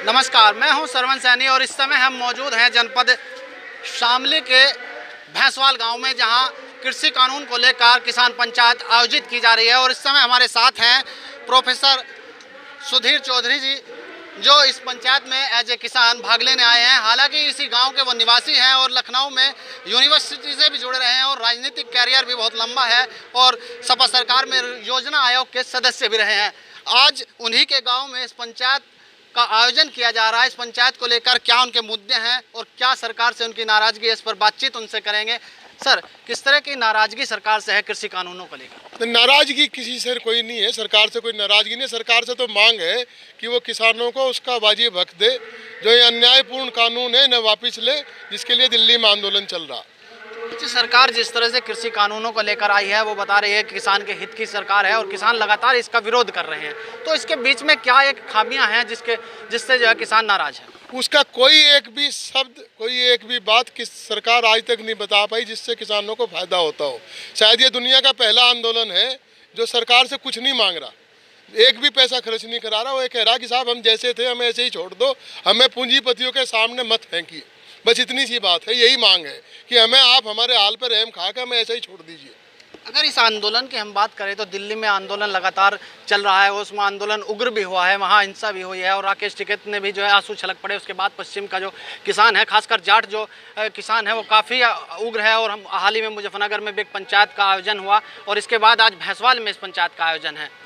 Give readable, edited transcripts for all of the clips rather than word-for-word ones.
नमस्कार, मैं हूं सरवन सैनी और इस समय हम मौजूद हैं जनपद शामली के भैंसवाल गांव में, जहां कृषि कानून को लेकर किसान पंचायत आयोजित की जा रही है। और इस समय हमारे साथ हैं प्रोफेसर सुधीर चौधरी जी, जो इस पंचायत में एज ए किसान भाग लेने आए हैं। हालांकि इसी गांव के वो निवासी हैं और लखनऊ में यूनिवर्सिटी से भी जुड़े रहे हैं और राजनीतिक कैरियर भी बहुत लंबा है और सपा सरकार में योजना आयोग के सदस्य भी रहे हैं। आज उन्हीं के गांव में इस पंचायत का आयोजन किया जा रहा है। इस पंचायत को लेकर क्या उनके मुद्दे हैं और क्या सरकार से उनकी नाराजगी है, इस पर बातचीत उनसे करेंगे। सर, किस तरह की नाराजगी सरकार से है कृषि कानूनों को लेकर? नाराजगी किसी से कोई नहीं है, सरकार से कोई नाराजगी नहीं है। सरकार से तो मांग है कि वो किसानों को उसका वाजिब हक दे। जो ये अन्यायपूर्ण कानून है न वापस ले, जिसके लिए दिल्ली में आंदोलन चल रहा। सरकार जिस तरह से कृषि कानूनों को लेकर आई है वो बता रही है कि किसान के हित की सरकार है और किसान लगातार इसका विरोध कर रहे हैं। तो इसके बीच में क्या एक खामियां हैं जिससे जो है किसान नाराज है? उसका कोई एक भी शब्द, कोई एक भी बात किस सरकार आज तक नहीं बता पाई जिससे किसानों को फायदा होता हो। शायद ये दुनिया का पहला आंदोलन है जो सरकार से कुछ नहीं मांग रहा, एक भी पैसा खर्च नहीं करा रहा। वो ये कह रहा कि साहब हम जैसे थे हमें ऐसे ही छोड़ दो, हमें पूंजीपतियों के सामने मत फेंकिए। बस इतनी सी बात है, यही मांग है कि हमें आप हमारे हाल पर रहम खा के हमें ऐसे ही छोड़ दीजिए। अगर इस आंदोलन की हम बात करें तो दिल्ली में आंदोलन लगातार चल रहा है, उसमें आंदोलन उग्र भी हुआ है, वहाँ हिंसा भी हुई है और राकेश टिकैत ने भी जो है आंसू छलक पड़े। उसके बाद पश्चिम का जो किसान है, खासकर जाट जो किसान है, वो काफ़ी उग्र है। और हम हाल ही में मुजफ्फरनगर में भी एक पंचायत का आयोजन हुआ और इसके बाद आज भैंसवाल में इस पंचायत का आयोजन है।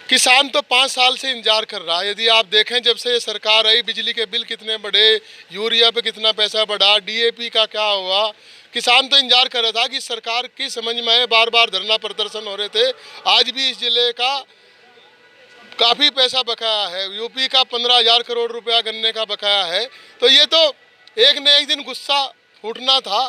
किसान तो 5 साल से इंतजार कर रहा है। यदि आप देखें जब से ये सरकार आई, बिजली के बिल कितने बढ़े, यूरिया पे कितना पैसा बढ़ा, डीएपी का क्या हुआ, किसान तो इंतजार कर रहा था कि सरकार की समझ में आए। बार बार धरना प्रदर्शन हो रहे थे। आज भी इस जिले का काफ़ी पैसा बकाया है, यूपी का 15,000 करोड़ रुपया गन्ने का बकाया है। तो ये तो एक न एक दिन गुस्सा फूटना था,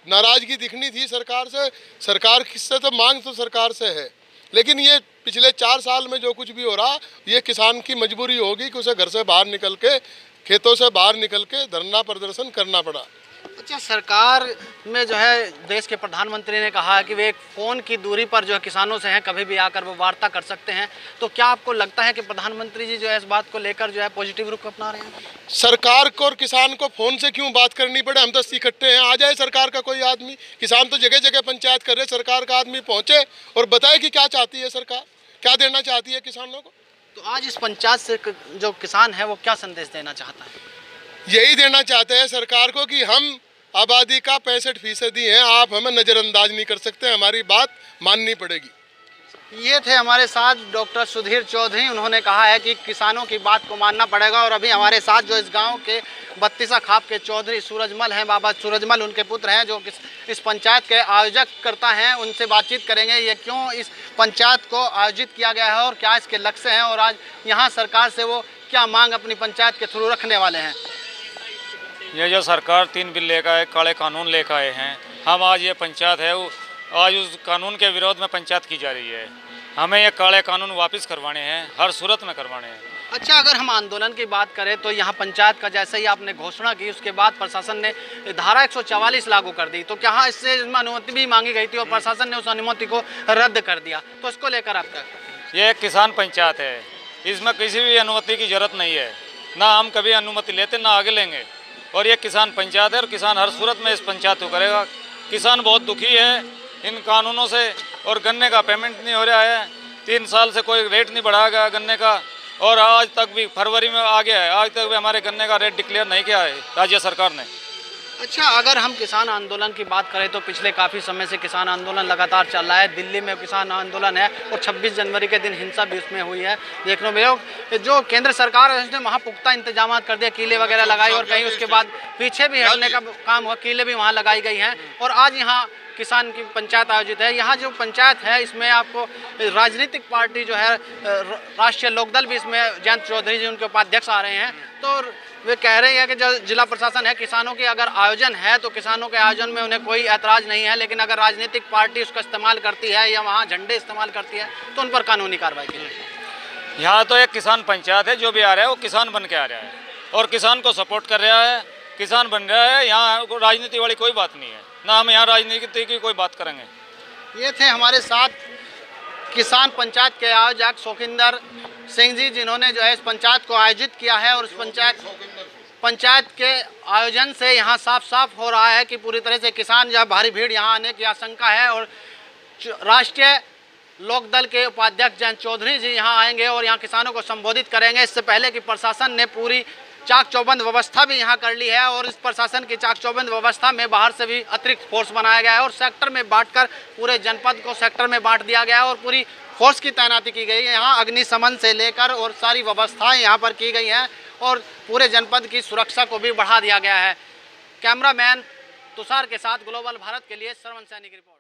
नाराजगी दिखनी थी सरकार से। सरकार किससे तो मांग तो सरकार से है, लेकिन ये पिछले 4 साल में जो कुछ भी हो रहा, ये किसान की मजबूरी होगी कि उसे घर से बाहर निकल के, खेतों से बाहर निकल के धरना प्रदर्शन करना पड़ा। अच्छा, सरकार में जो है देश के प्रधानमंत्री ने कहा है कि वे एक फ़ोन की दूरी पर जो है किसानों से हैं, कभी भी आकर वो वार्ता कर सकते हैं। तो क्या आपको लगता है कि प्रधानमंत्री जी जो है इस बात को लेकर जो है पॉजिटिव रुख अपना रहे हैं? सरकार को और किसान को फ़ोन से क्यों बात करनी पड़े? हम तो इकट्ठे हैं, आ जाए सरकार का कोई आदमी। किसान तो जगह जगह पंचायत कर रहे, सरकार का आदमी पहुँचे और बताए कि क्या चाहती है सरकार, क्या देना चाहती है किसानों को। तो आज इस पंचायत से जो किसान है वो क्या संदेश देना चाहता है? यही देना चाहते हैं सरकार को कि हम आबादी का 65% हैं, आप हमें नज़रअंदाज नहीं कर सकते, हमारी बात माननी पड़ेगी। ये थे हमारे साथ डॉक्टर सुधीर चौधरी। उन्होंने कहा है कि किसानों की बात को मानना पड़ेगा। और अभी हमारे साथ जो इस गांव के 32 खाप के चौधरी सूरजमल हैं, बाबा सूरजमल उनके पुत्र हैं, जो इस पंचायत के आयोजक करता हैं। उनसे बातचीत करेंगे ये क्यों इस पंचायत को आयोजित किया गया है और क्या इसके लक्ष्य हैं और आज यहाँ सरकार से वो क्या मांग अपनी पंचायत के थ्रू रखने वाले हैं। ये जो सरकार 3 बिल लेकर आए, काले कानून लेकर आए हैं, हम आज ये पंचायत है आज उस कानून के विरोध में पंचायत की जा रही है। हमें ये काले कानून वापस करवाने हैं, हर सूरत में करवाने हैं। अच्छा, अगर हम आंदोलन की बात करें तो यहाँ पंचायत का जैसे ही आपने घोषणा की उसके बाद प्रशासन ने धारा 144 लागू कर दी। तो क्या इससे अनुमति भी मांगी गई थी और प्रशासन ने उस अनुमति को रद्द कर दिया? तो इसको लेकर आप क्या? ये एक किसान पंचायत है, इसमें किसी भी अनुमति की जरूरत नहीं है, ना हम कभी अनुमति लेते ना आगे लेंगे। और ये किसान पंचायत है और किसान हर सूरत में इस पंचायत को करेगा। किसान बहुत दुखी है इन कानूनों से और गन्ने का पेमेंट नहीं हो रहा है। 3 साल से कोई रेट नहीं बढ़ाया गया गन्ने का और आज तक भी फरवरी में आ गया है, आज तक भी हमारे गन्ने का रेट डिक्लेयर नहीं किया है राज्य सरकार ने। अच्छा, अगर हम किसान आंदोलन की बात करें तो पिछले काफ़ी समय से किसान आंदोलन लगातार चल रहा है। दिल्ली में किसान आंदोलन है और 26 जनवरी के दिन हिंसा भी उसमें हुई है। देखने में जो केंद्र सरकार है उसने वहाँ पुख्ता इंतजाम कर दिया, कीले वगैरह लगाई और कहीं उसके बाद पीछे भी हटने का काम हुआ, कीले भी वहाँ लगाई गई हैं। और आज यहाँ किसान की पंचायत आयोजित है। यहाँ जो पंचायत है इसमें आपको राजनीतिक पार्टी जो है राष्ट्रीय लोकदल भी इसमें जयंत चौधरी जी उनके उपाध्यक्ष आ रहे हैं। तो वे कह रहे हैं कि जो जिला प्रशासन है, किसानों की अगर आयोजन है तो किसानों के आयोजन में उन्हें कोई ऐतराज़ नहीं है, लेकिन अगर राजनीतिक पार्टी उसका इस्तेमाल करती है या वहाँ झंडे इस्तेमाल करती है तो उन पर कानूनी कार्रवाई की जाए। यहाँ तो एक किसान पंचायत है, जो भी आ रहा है वो किसान बन के आ रहा है और किसान को सपोर्ट कर रहा है, किसान बन रहा है। यहाँ राजनीति वाली कोई बात नहीं है, ना हम यहाँ राजनीति की कोई बात करेंगे। ये थे हमारे साथ किसान पंचायत के आयोजक शौकिंदर सिंह जी, जिन्होंने जो है इस पंचायत को आयोजित किया है। और इस पंचायत के आयोजन से यहाँ साफ साफ हो रहा है कि पूरी तरह से किसान जो भारी भीड़ यहाँ आने की आशंका है। और राष्ट्रीय लोकदल के उपाध्यक्ष जयंत चौधरी जी यहाँ आएंगे और यहाँ किसानों को संबोधित करेंगे। इससे पहले कि प्रशासन ने पूरी चाक चौबंद व्यवस्था भी यहाँ कर ली है। और इस प्रशासन की चाक चौबंद व्यवस्था में बाहर से भी अतिरिक्त फोर्स बनाया गया है और सेक्टर में बांटकर पूरे जनपद को सेक्टर में बांट दिया गया है और पूरी फोर्स की तैनाती की गई है। यहाँ अग्निशमन से लेकर और सारी व्यवस्थाएं यहाँ पर की गई हैं और पूरे जनपद की सुरक्षा को भी बढ़ा दिया गया है। कैमरामैन तुषार के साथ ग्लोबल भारत के लिए श्रवण सैनी की रिपोर्ट।